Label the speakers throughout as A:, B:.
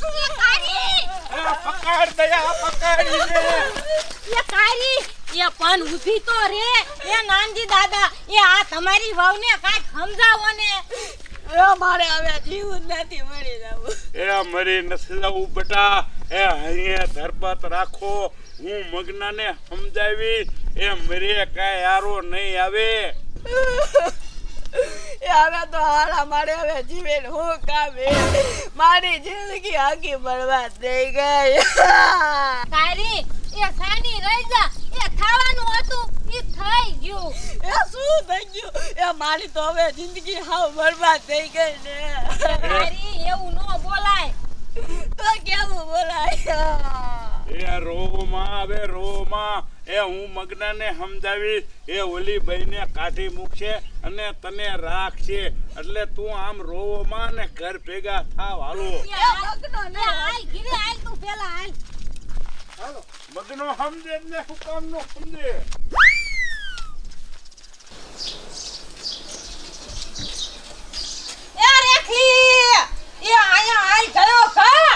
A: ये काली
B: પકડ દયા પકડ
A: ये काली ये पण ઊભી તો રે એ નાનજી દાદા એ આ તમારી વહુને કાંઈક સમજાવો ને
C: મારે હવે જીવ નથી મરી જાવું
B: એ મરી નથી જવું બેટા એ અહીંયા ધરપત રાખો હું મગનાને સમજાવી એ મરે કાંઈ યારો નહીં આવે
C: હવે તો હારા મારે હવે જીવેન હું કામે મારી જિંદગી આખી બરબાદ થઈ ગઈ
A: કારી એ સાની રહી જા એ ખાવાનું હતું એ થઈ ગયું
C: એ શું થઈ ગયું એ મારી તો હવે જિંદગી હાવ બરબાદ થઈ ગઈ ને
A: કારી એવું ન બોલાય
C: તો કેવું બોલાય
B: એ રોમાં આવે રોમાં એ હું મગનાને સમજાવીશ એ ઓલી બહેને કાઢી મૂકશે અને તને રાખશે એટલે તું આમ રોમાં ને ઘર ભેગા થાવ હાલો
A: હાલ ઘીરે હાલ તું પેલા હાલ
B: હાલો મગનો સમજે ને હું કામ નો સમજે
A: એ રેખી એ આયા હાલ ગયો કા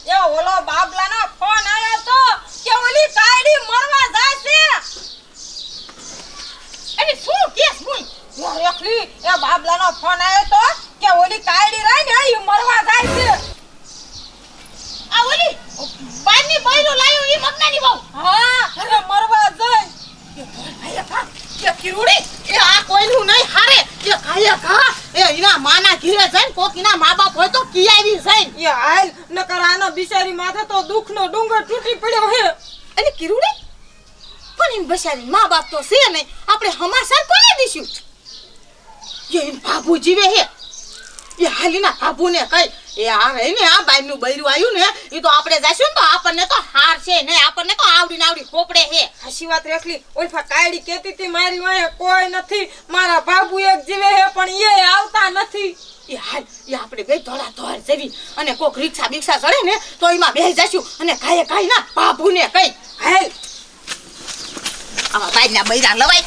A: એ ઓલો બાબલાનો ફોન આવ્યો તો કે ઓલી કાયડી મરવા જાય છે અરે શું કેસ બોલ એ રેખી એ બાબલાનો ફોન આવ્યો તો કે ઓલી કાયડી રહી ને એ મરવા જાય છે આ ઓલી બારની બૈરું લાયો ઈ મગનાની બહુ હા અરે મરવા જાય કે કિરુડી એ આ કોઈનું નહીં હારે એ ખાયા ખા એ ઈના માના ઘીરે જઈને કોક ઈના મા બાપ હોય તો કિયાવી જઈને
C: એ હાલ નકર આનો બિચારી માથે તો દુખનો ડુંગર તૂટી પડ્યો હે
A: અને કિરુડી પણ ઈન બસારી મા બાપ તો છે નહીં આપણે હમાસર કોને દીશું એ ઈન બાબુ જીવે હે એ હાલીના બાબુને કઈ એ આ રહી ને આ બાઈનું બૈરું આવ્યું ને ઈ તો આપણે જાશું તો આપણને તો હાર છે નહીં આપણને તો આવડી ખોપડે હે
C: હાસી વાત રેખલી ઓલફા કાયડી કેતી તી મારી વાંહે કોઈ નથી મારા બાબુ એક જીવે હે પણ એ આવતા નથી
A: એ હાલ એ આપણે બે ધોળા ધોળ જેવી અને કોક રિક્ષા બિક્ષા ચડે ને તો એમાં બેસી જાશું અને કાંઈ ના બાબુને કઈ હાલ આવા બાઈના બૈરા લવાય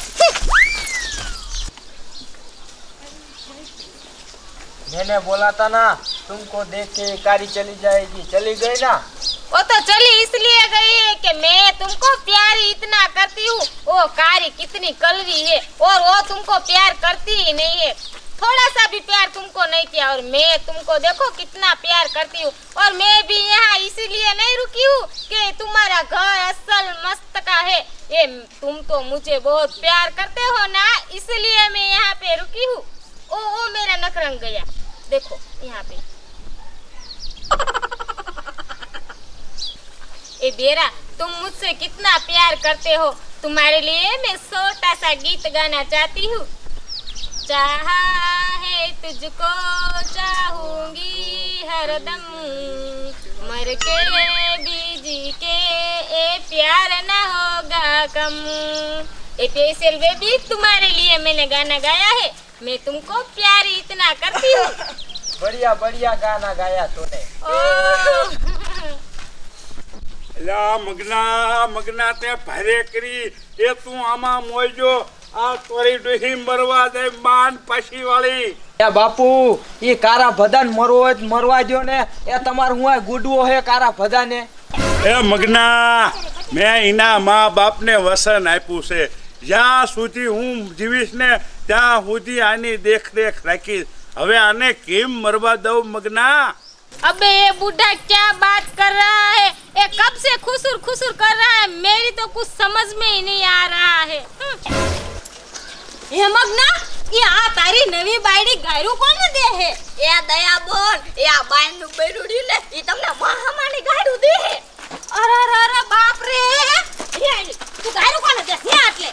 D: मैंने बोला था ना तुमको देख के कारी चली जाएगी, चली गई ना।
A: वो तो चली इसलिए गई है कि मैं तुमको प्यार इतना करती हूँ। वो कारी कितनी कलवी है और वो तुमको प्यार करती ही नहीं है, थोड़ा सा भी प्यार तुमको नहीं किया। और मैं तुमको देखो कितना प्यार करती हूँ और मैं भी यहाँ इसीलिए नहीं रुकी हूँ कि तुम्हारा घर असल मस्त का है। ये तुम तो मुझे बहुत प्यार करते हो ना, इसलिए मैं यहाँ पे रुकी हूँ। ओ मेरा नक रंग गया, देखो यहाँ पे। ए बेरा, तुम मुझसे कितना प्यार करते हो, तुम्हारे लिए मैं छोटा सा गीत गाना चाहती हूँ। चाहा है तुझको चाहूंगी हरदम, मर के भी जी के ए प्यार न होगा कम। ए स्पेशल बेबी तुम्हारे लिए मैंने गाना गाया है, मैं तुमको प्यार इतना करती हूँ।
D: बढ़िया बढ़िया गाना गाया तूने।
B: લા મગના તે ભારે કરી એ તું આમાં મોયજો આ તોરી ડોહી મરવા દે માન પાછી વાળી
D: એ બાપુ ઈ કારા ભદાન મરવા દ્યો ને એ તમાર હું આ ગુડવો હે કારા ભદાને
B: એ મગના મેં એના મા બાપને વસન આપ્યું છે જ્યાં સુધી હું જીવીશ ને ત્યાં સુધી આની દેખરેખ રાખીશ હવે આને કેમ મરવા દઉં મગના
A: अबे ये बूढ़ा क्या बात कर रहा है, ये कब से खुसुर खुसुर कर रहा है, मेरी तो कुछ समझ में ही नहीं आ रहा है। ये मगना ये आ तारी नवी बायडी गायरू कोने दे है?
C: એ દયા બોલ એ આ બાયનું બૈરુડી લે ઈ તમને મહામાની ગાયરું દે હે
A: અરે બાપ રે ये તું ગાયરું કોને દે છે આટલે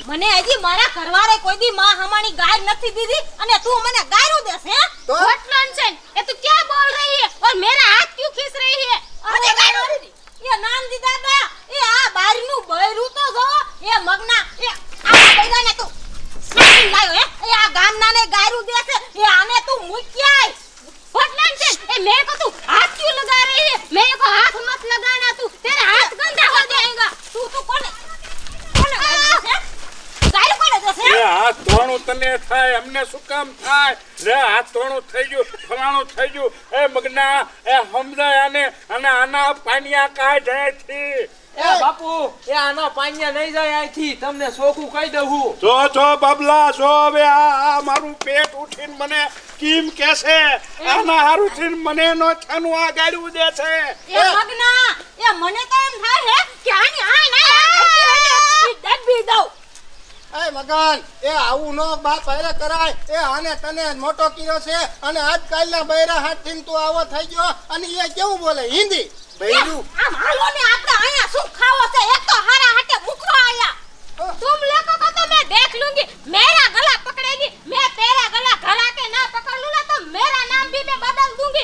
A: મને હજી મારા ઘરવાળે કોઈ દી માં હમાણી ગાય નથી દીધી અને તું મને ગાયરું દે છે
C: તો?
A: व्हाट नॉनसेंस, ये तू क्या बोल रही है और मेरा हाथ क्यों खींच रही है?
C: મને ગાયરું દી
A: ये नानजी दादा ये आ બારીનું બૈરું તો જો એ મગના એ આ બૈરાને તું સ્મેલિંગ લાયો હે એ આ ગામનાને ગાયરું દે છે એ આને તું મૂક્યાય व्हाट नॉनसेंस, ए मेरे को तू हाथ क्यों लगा रही है? मेरे को हाथ मत लगाना, तू तेरा हाथ गंदा हो जाएगा। तू कोने गायरू कोने दे છે
B: એ હાથ ધોણું ફલાણું તને થાય અમને શું કામ થાય રે હાથ તોણું થઈ ગયું ફલાણું થઈ ગયું એ મગના એ સમજાય આને અને આના પાનિયા કાઢ અહીંથી
D: એ બાપુ એ આના પાણિયા નહીં જાય અહીંથી તમને સોખું કહી દઉં હું.
B: જો બાબલા જો હવે આ મારું પેટ ઉઠીને મને કેમ કેસે આના હારું થઈને મને નો છાનું આ ગાડ્યું દે છે
A: એ મગના એ મને તો એમ થાય હે કે આની આય ના ડબી દઉં.
E: એ મગન એ આવું નો બાપ હારે કરાય એ આને તને મોટો કર્યો છે અને આજકાલના બૈરા હાથથી તું આવો થઈ ગયો અને એ કેવું બોલે હિન્દી બૈરું
A: આમ હાલો ને આપણે અહીંયા શું ખાવો છે એક તો હારા હાટે મુકવા આયા तुम लोगों को तो मैं देख लूंगी मेरा गला पकड़ेगी मैं तेरा गला घड़ा के ना पकड़ लूं ना तो मेरा नाम भी मैं बदल दूंगी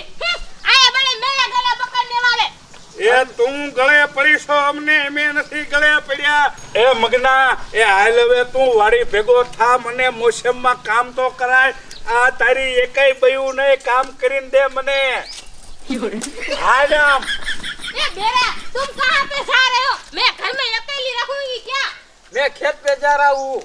A: आए बड़े मेरा गला पकड़ने वाले
B: એ તું ગળે પડીશો અમને અમે નથી ગળે પડ્યા એ મગના એ હાલ હવે તું વાડી ભેગો થા મને મોસમમાં કામ તો કરાય આ તારી એકેય બયું નહીં કામ કરીને દે મને હાલ આમ
A: ए बेरा तुम कहां पे जा रहे हो मैं घर में अकेली रहूंगी क्या
D: मैं खेत पे जा रहा हूँ.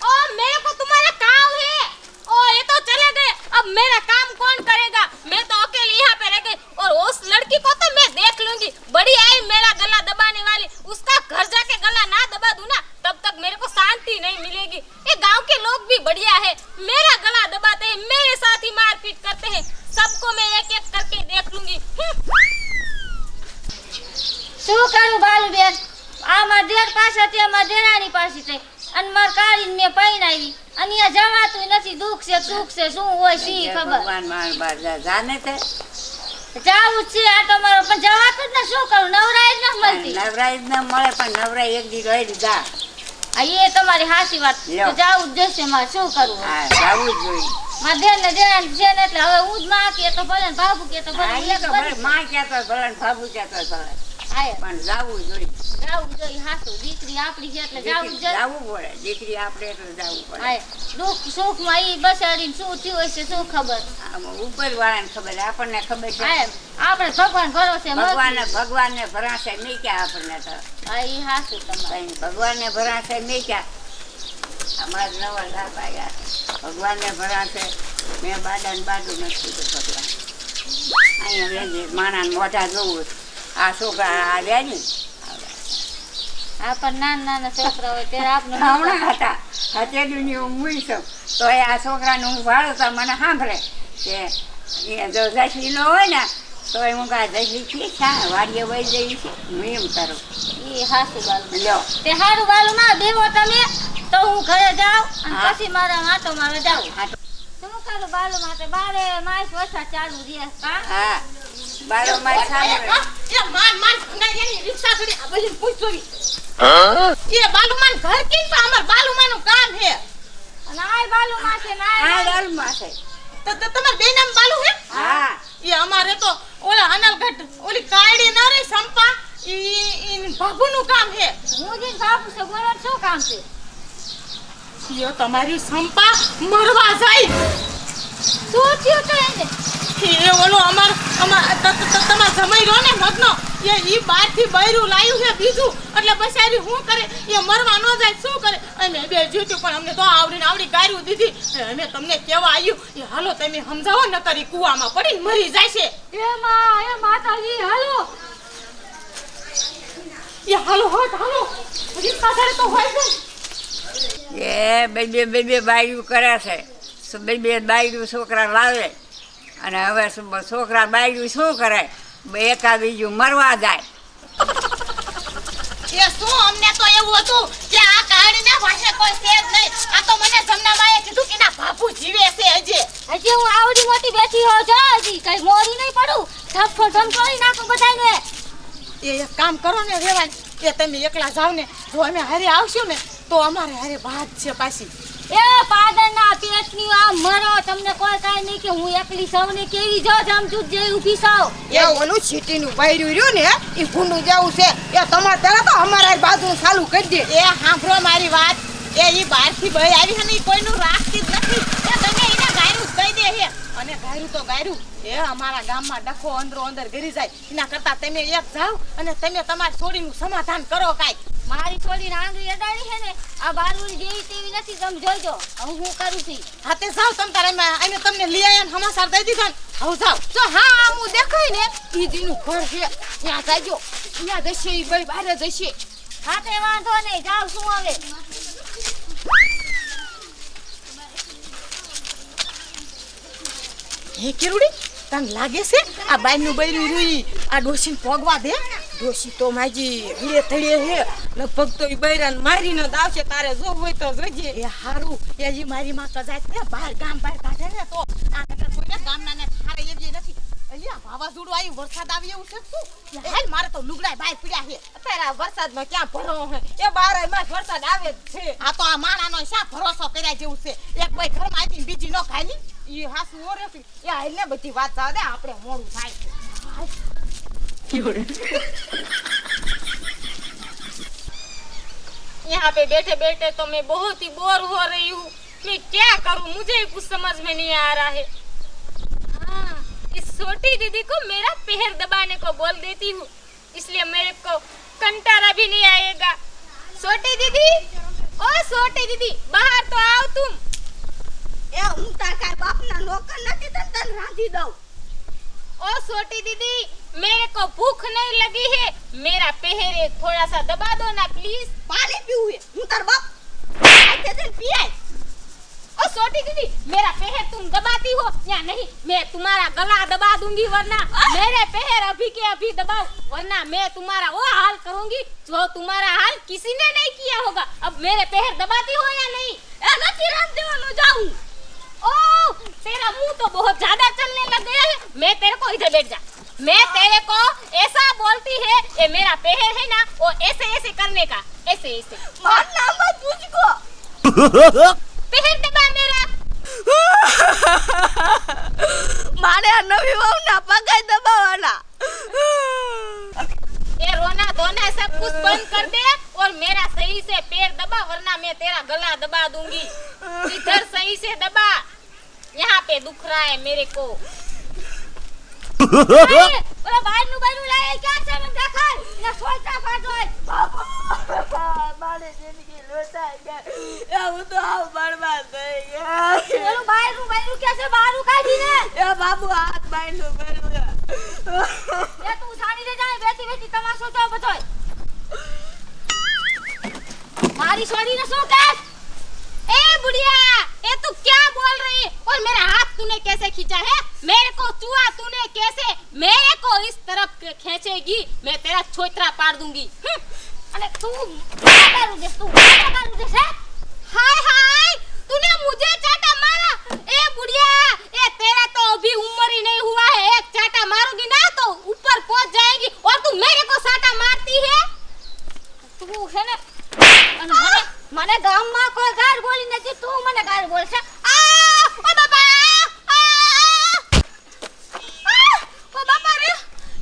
A: ओ मेरे को तुम्हारा काम है ओ ये तो चले गए अब मेरा काम कौन करेगा मैं तो अकेली यहाँ पे रह गई और उस लड़की को तो मैं देख लूंगी बड़ी आई मेरा गला दबाने वाली उसका घर जाके गला ना दबा दूं ना तब तक मेरे को शांति नहीं मिलेगी ये गांव के लोग भी बढ़िया है मेरा गला दबाते हैं मेरे साथ ही मारपीट करते हैं सबको मैं एक एक करके देख लूंगी
F: શું કરું બાલુબેન આ માર દેર પાસે તે માર દેરાણી પાસે છે અને માર કાળીને મેં પૈણાવી અને અહીંયા જવાતું નથી દુઃખ છે સુખ છે શું હોય સી ખબર
G: ભગવાન માર બાર જાને તે
F: જાવું જ છે આ તો મારો પણ જવાતું જ ને શું કરું નવરાય જ ન મળતી
G: નવરાઈ જ ન મળે પણ નવરાઈ એક દી રહી જા
F: આ એ તમારી હાસી વાત
G: લ્યો.
F: તો જાવું જ જશે મારે શું કરવું
G: હા જાવું જ જોઈએ
F: માર દેર ને દેરાણી છે ને એટલે હવે હું જ માં કે તો ભલે ને બાબુ કે તો ભલે
G: હા,
F: એક
G: એ તો ભલે
F: બની.
G: માં કહેતો હોય ભલે ને બાબુ કહેતો હોય ભલે
F: આય,
G: પણ જાવું જોઈએ
F: જાવું જોઈએ હાસું દીકરી આપણી છે એટલે જાવું જ જોઈએ
G: જાવું પડે દીકરી આપણે એટલે જાવું પડે
F: આય, દુઃખ સુખમાં ઈ બસાડીને શું થયું હશે શું ખબર
G: આમાં ઉપરવાળાને ખબર આપણને ખબર છે
F: આય, આપણે ભગવાન ભરોસે
G: ભગવાનને ભરાશે નહીં ક્યાં આપણને તો
F: હા ઈ હાસું તમારે
G: કઈ ભગવાનને ભરાશે નહીં ક્યાં અમારે નવા લાભ આવ્યા ભગવાનને ભરાશે મેં બાડાને બાજુ નથી કીધું ભગવાન અહીંયા વેજે માણાને મોઢા જોવું આ છોકરા આવ્યા ને
F: આ પણ નાના છોકરા હોય ત્યારે આપણે
G: હમણાં હતા હતેડીની હું મૂઈ છું તો એ આ છોકરાને હું ભાડું તો મને સાંભળે કે એ જો જસલી ન હોય ને તો એ હું કાં જસલી છીએ શા વાડીએ વહી જઈ છે હું એમ કરું
F: ઈ હાસું બાલું
G: લ્યો
F: તે હારું બાલું માં બેવો તમે તો હું ઘરે જાઉં અને
G: હા.
F: પછી મારા માટો મારે જાઉં
G: હા તો-
F: શું કરું બાલું માટે બારે માસ વરસાદ ચાલુ રહે કા
G: હા બારો માય સાંભળે
A: ये मान गंगाजनी रिक्शा थोड़ी अबली पूछ छोरी ये बालूमान घर किन पे हमर बालूमान नु काम है
F: અને આય બાલું માં છે
G: આ
F: ના
G: ડલમાં છે
A: तो तुम्हार बेनाम बालू है
G: હા
A: ये हमारे तो ओला अनलगढ़ ओली काड़ी ना रे संपा इन बाबू नु काम है
F: હું જે બાપુ છે બોલો શું કામ છે
A: यो तुम्हारी संपा मरवा जाई
F: શું થયું તો એને
A: ये ओलो अमर તમાર જમાઈ રહ્યો ને મગનો એ ઈ બાર થી બૈરું લાયું છે બીજું એટલે બસારી હું કરે એ મરવા ન જાય શું કરે અમે બે જીત્યું પણ અમને તો આવડી ગાયરું દીધી અમે તમને કેવા આવ્યું એ હાલો તમે સમજાવો ન કરી કુવામાં પડીને મરી જાય છે
F: એ માતાજી હાલો
A: એ હાલો હાલો રીક્ષા ધરે તો હોય છે
G: એ બે બાયડું કરે છે બે બાયડું છોકરા લાવે અને હવે છોકરા બાયડું શું કરે એકા બીજું મરવા જાય
A: એ શું અમને તો એવું હતું કે આ કાળીના વાસે કોઈ છે જ નહીં આ તો મને જમનાબાએ કીધું કે ના બાપુ જીવે છે હજી
F: હજી હું આવડી મોટી બેઠી હો છો હજી કઈ મોરી નહીં પડું ધપકો ધમકોડી નાખું બધાને
A: એ એક કામ કરો ને રેવાન એ તમે એકલા જાવ ને જો અમે હારે આવશું ને તો અમારે હારે વાત છે પાછી
F: એ પાદરના પેટની આ મરો તમને કોઈ કાઈ નહીં કે હું એકલી સૌને કેવી જો જમજુત જેવી ઊભી સાવ
C: એ ઓલું છીટીનું બૈરું રહ્યું ને એ ગુંડું જેવું છે એ તમારે પહેલા તો અમારા બાજુ ચાલુ કરી દે
A: એ સાંભળો મારી વાત એ ઈ બહારથી બઈ આવી છે ને ઈ કોઈનું રાખતી જ નથી એ તમે એને ગાયરું જ કહી દે છે અને ગાયરું તો ગાયરું એ અમારા ગામમાં ડખો અંદરો અંદર ગરી જાય એના કરતા તમે એક જાવ અને તમે તમારી છોડીનું સમાધાન કરો કાંઈક
F: મારી છોડી આંગળી અડાડી છે ને આ બારવડી જેવી તેવી નથી. તમે જોઈજો હવે હું કરું છું.
C: હા તે જાવ તમ તારે અમે તમને લઈ આયા ને સમાચાર દઈ દીધા ને હવે જાવ જો હા હું દેખાય ને ઈ દીનું ઘર છે ત્યાં જાજો ત્યાં જશે ઈ બઈ બારે જશે.
F: હા તે વાંધો નહીં જાવ છું હવે.
C: હે કેરુડી તને લાગે છે આ બાઈનું બૈરું રૂઈ આ ડોશીને પોગવા દે? ડોશી તો માજી હીરે થળે હે લગભગ તો ઈ બૈરાને મારીને દાવશે. તારે જો હોય તો જોજે. એ હારું એ જી મારી માં તો જાય ને બહાર ગામ બહાર કાઢે ને તો આ નકર કોઈને ગામના ને થારે એવી નથી. અહીંયા વાવાઝોડું આવ્યું વરસાદ આવી એવું છે શું? હાલ મારે તો લુગડાય બહાર પડ્યા છે. અત્યારે આ વરસાદમાં ક્યાં ભરો હે? એ બારે માં વરસાદ આવે જ છે. આ તો આ માણાનો શા ભરોસો કર્યા જેવું છે. એક ભાઈ ઘરમાં આવી બીજી નો ખાલી ઈ હાસુ ઓરે છે. એ હાલને બધી વાત જાવ દે આપણે મોડું થાય છે.
A: यहाँ पे बैठे बैठे तो मैं बहुत ही बोर हो रही हूँ. मैं क्या करूँ, मुझे कुछ समझ में नहीं आ रहा है. हाँ, इस छोटी दीदी को मेरा पैर दबाने को बोल देती हूँ, इसलिए मेरे को कंटारा भी नहीं आएगा. छोटी दीदी, ओ छोटी दीदी, बाहर तो आओ तुम.
G: એ હું તાર કાંઈ બાપના નોકર નથી તને તને રાંધી દઉં.
A: ओ छोटी दीदी, मेरे को भूख नहीं लगी है, मेरा पैर एक थोड़ा सा दबा दो ना प्लीज.
G: પાણી પીવું હે હું તાર બાપ આતે તને પીઆય.
A: ओ छोटी दीदी, मेरा पैर तुम दबाती हो या नहीं? मैं तुम्हारा गला दबा दूंगी, वरना मेरे पैर अभी के अभी दबाओ, वरना मैं तुम्हारा वो हाल करूंगी जो तुम्हारा हाल किसी ने नहीं किया होगा. अब मेरे पैर दबाती हो या नहीं?
G: એ નથી રાંધ દેવાનું જાઉં.
A: ओह, तेरा मुंह तो बहुत ज्यादा चलने लग गया है. मैं तेरे को इधर बैठ जा. मैं तेरे को ऐसा बोलती है, ये मेरा पैर है ना, वो ऐसे ऐसे करने का, ऐसे ऐसे.
G: માર નામ જ પૂછકો.
A: पैर दबा मेरा.
G: મારે આ નવી વહુના પગે દબાવવાના.
A: ये रोना धोना सब कुछ बंद कर दे और मेरा सही से पैर दबा, वरना मैं तेरा गला दबा दूंगी. इधर सही से दबा, यहाँ पे दुख रहा है मेरे को.
F: ઓલા બારનું બારનું લાય ક્યાં છે મને દેખાય ને સોચા પાડોય.
G: મારે જિંદગી લોટાઈ ગઈ. એ હું તો આવ બરબાદ થઈ ગઈ.
F: ઓલું બારનું બારનું ક્યાં છે? બારું કાઢીને
G: એ બાબુ હાથ બાંધ્યો બરબાદ.
F: એ તું સાડી દે જાય બેઠી બેઠી તમાશો તો બતોય. મારી છોડીને શું કહે?
A: ए बुढ़िया, ये तू क्या बोल रही है? और मेरा हाथ तूने कैसे खींचा है? मेरे को छुआ तूने कैसे? मेरे को इस तरफ खींचेगी, मैं तेरा छोतरा पाड़ दूंगी.
F: અને તું મારું દે તું મારું દે છે.
A: हाय हाय, तूने मुझे चाटा मारा. ए बुढ़िया, ये तेरा तो अभी उम्र ही नहीं हुआ है. एक चाटा मारूंगी ना तो ऊपर पहुंच जाएगी और तू मेरे को साटा मारती है.
F: તું છે ને અને મને ગામમાં કોઈ ગાળ બોલી નથી, તું મને ગાળ બોલશે.
A: ओ बाबा, ओ बाबा रे.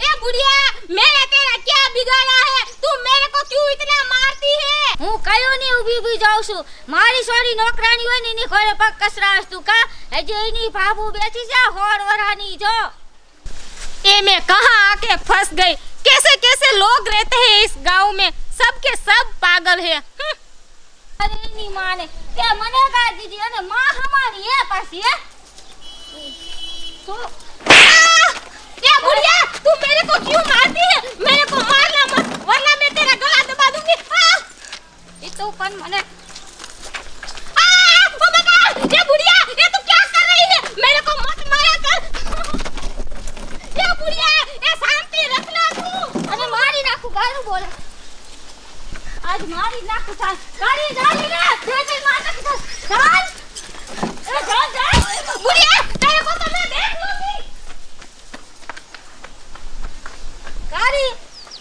A: ए बुढ़िया, मैंने तेरा क्या बिगाड़ा है? तू मेरे को क्यों इतना मारती है?
F: હું કયો ની ઊભી ઊભી જાઉં છું. મારી છોડી નોકરાણી હોય ને એની ઘરે પગ કસરાશ તું કા? હજી એની ભાભુ બેઠી છે હોર વરાની જો.
A: ये मैं कहाँ आके फंस गई? कैसे कैसे लोग रहते हैं इस गांव में, सब के सब पागल है.
F: અરે એની માને તે મને ગાળ દીધી અને માં હમારી એ પાછી હે. તું
A: ये बुढ़िया, तू मेरे को क्यों मारती है? मेरे को मारना मत, वरना मैं तेरा गला दबा दूंगी.
F: ઈ તો પણ મને
A: ओ बाबा, ये बुढ़िया, ये तू क्या कर रही है? मेरे को मत मारा कर. ये बुढ़िया, ये शांति रखना तू.
F: અને મારી નાખું ગાળું બોલે. આજ મારી નાખું ચાલ ગાડી જાલી રે જેજી માર નાખું ચાલ. એ ચાલ
A: बुढ़िया, तेरे को तो मैं देख लूंगी.
F: ગાડી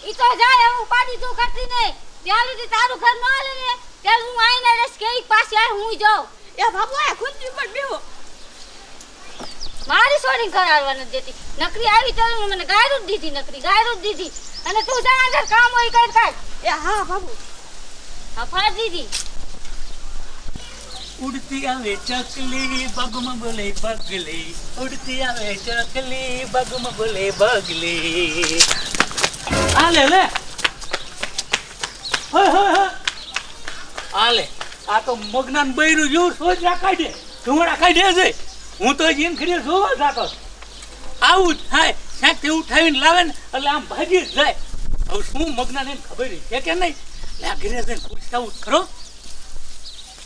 F: ઈ તો જાય હું પાડી તું કરતી નહીં. ત્યાં સુધી તારું ઘર ન હાલે ને ત્યાં હું આઈને રસ કે એક પાસે આ હું જાઉં.
G: એ બાબુ આ ખુરશી પર બેહો.
F: મારી છોડીને ઘર હાલવા નથી દેતી. નકરી આવી તો મને ગાયરું જ દીધી, નકરી ગાયરું જ દીધી. અને તું જા અંદર કામ હોય કર કાઢ.
G: એ હા બાબુ.
F: હા ફાડ દીધી.
H: ઉડતી આવે ચકલી બગમાં બોલે બગલી, ઉડતી આવે ચકલી બગમાં બોલે બગલી. આ લે લે હાલે આ તો મગનાન બૈરું જેવું સોચરા કાઢે ધુમાડા કાઢે છે. હું તો જીન ખરી જોવા જતો આવું જ થાય ક્યાંકથી ઉઠાવીને લાવે ને એટલે આમ ભાગી જ જાય. હવે શું મગનાને ખબર છે કે નહીં? એટલે આ ઘરે જઈને પૂછતા ખરો